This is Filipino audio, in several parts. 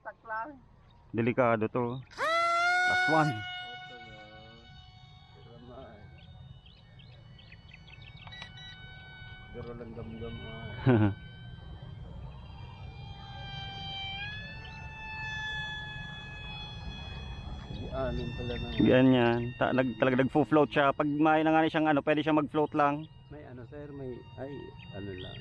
Itak lang. Delikado to. Aswan. Garo lang gam-gam. Anin pala na. Ganyan. Talaga nagfo-float siya. Pag may nangani siyang ano, pwede siyang mag-float lang. May ano sir, may ay ano lang.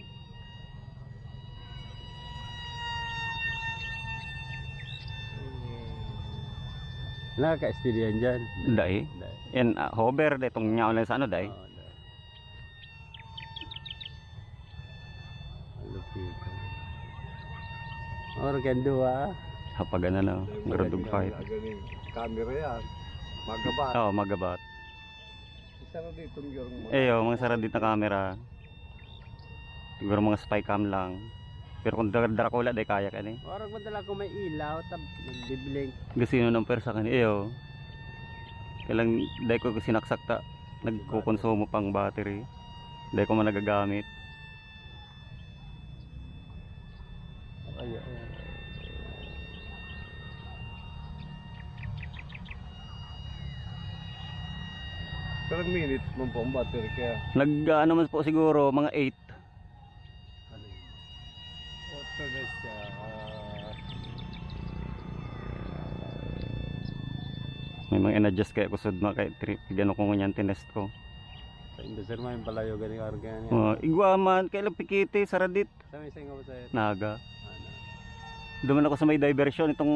Nakaka-steady yan dyan. Dai. Yan, hover. Itong nyaw lang sa ano, dai. Oo, dahil. Malupit. Or can do Kapag ano na, marudog fight. Camera yan. Magabat. Oo, magabat. Isa na dito yung Mga saradit na camera. Siguro mga spy cam lang. Pero kung Dracula, dai kaya ka ni. Orang madala ko may ilaw, nagbiblink. Gasino ng persa ka ni. Kailang dai ko sinaksakta. Nagkukonsumo pang battery. Dai ko man nagagamit. Ay. Karang minutes mo po ang battery kaya. Ano man po siguro, mga 8. Auto na siya. May mga in-adjust kaya kusod na kay trip. Gano ko nganyan tinest ko. Sa Indosir man yung palayo ganing organ niya. Igwa man, kailang pikiti, saradit. Sa may singaw sa Naga. ano. Duman ako sa may diversion itong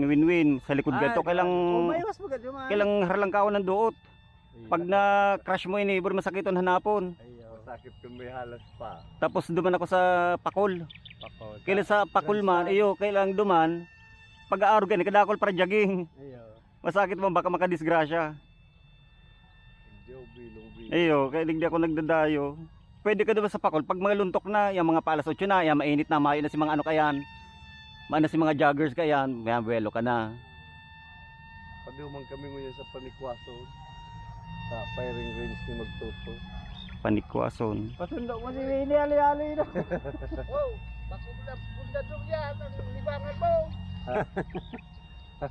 win-win sa likod ganito. Umaywas mo gadyo man. Kailang harlang ka ng duot. Pag na crash mo ini, masakiton hanapon. Ayaw. Sakit kung may halas pa. Tapos duman ako sa Pakol. Pako. Kailan sa Pakol man, kailang duman. Pag-aaro gani, kadakol para jogging. Ayaw. Masakit mo baka makadisgrasya. Bilong. Kaya hindi ako nagdadayo. Pwede ka diba sa Pakol, pag mga luntok na, yung mga palas 8 na, yung mainit na, mayo na si mga ano kayan. Maano si mga joggers kayan, may buwelo ka na. Pagdumang kami ngayon sa Panikwaso. Sa firing range ni Magtuto. Panikwason. Pasundo mo si Winnie, ali-ali na. Wow, makubla dong yan ang libangan mo.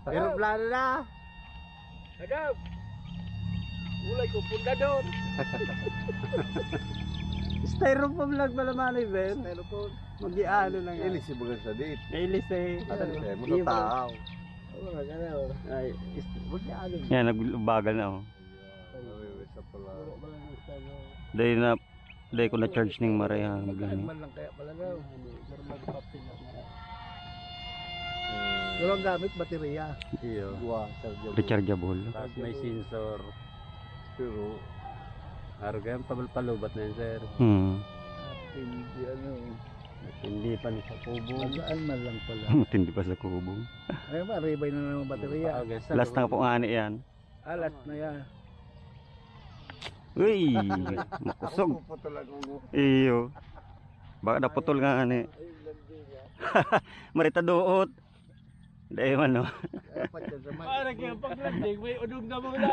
Aeroplano na. Hadap. Ulay ko pundador. Styrofoam lang pala manay, Ben. Telepon. Mag-iano lang yan. Ilis si Bagan sa date. Nailis eh. Mo sa tao. Oo, gano'n. Ay, mag-iano. Yan, nagbagal na Isa pala. Puro ba lang yung style, no? Dahil ko na charge ning mareha. Magkakalman lang kaya pala daw. Normal papin lang na. Pero ang gamit, baterya. Iyo. Gua, Sergio. Rechargeable. Tapos may sensor. Pero, Argan, palubat na yun, sir. Hindi ano. Hindi pa ni sa kubo. Magaan man lang pala. Matindi pa sa kubo. Ayun ba, rebay na naman baterya. Last na po nga yan. Alas na yan. Uy, makusog. puputol ako. Iyo. Baka naputol nga ani. Marita duot. Dahil ano. Dapat yan sa Parang yung pag-landing, may udog na mga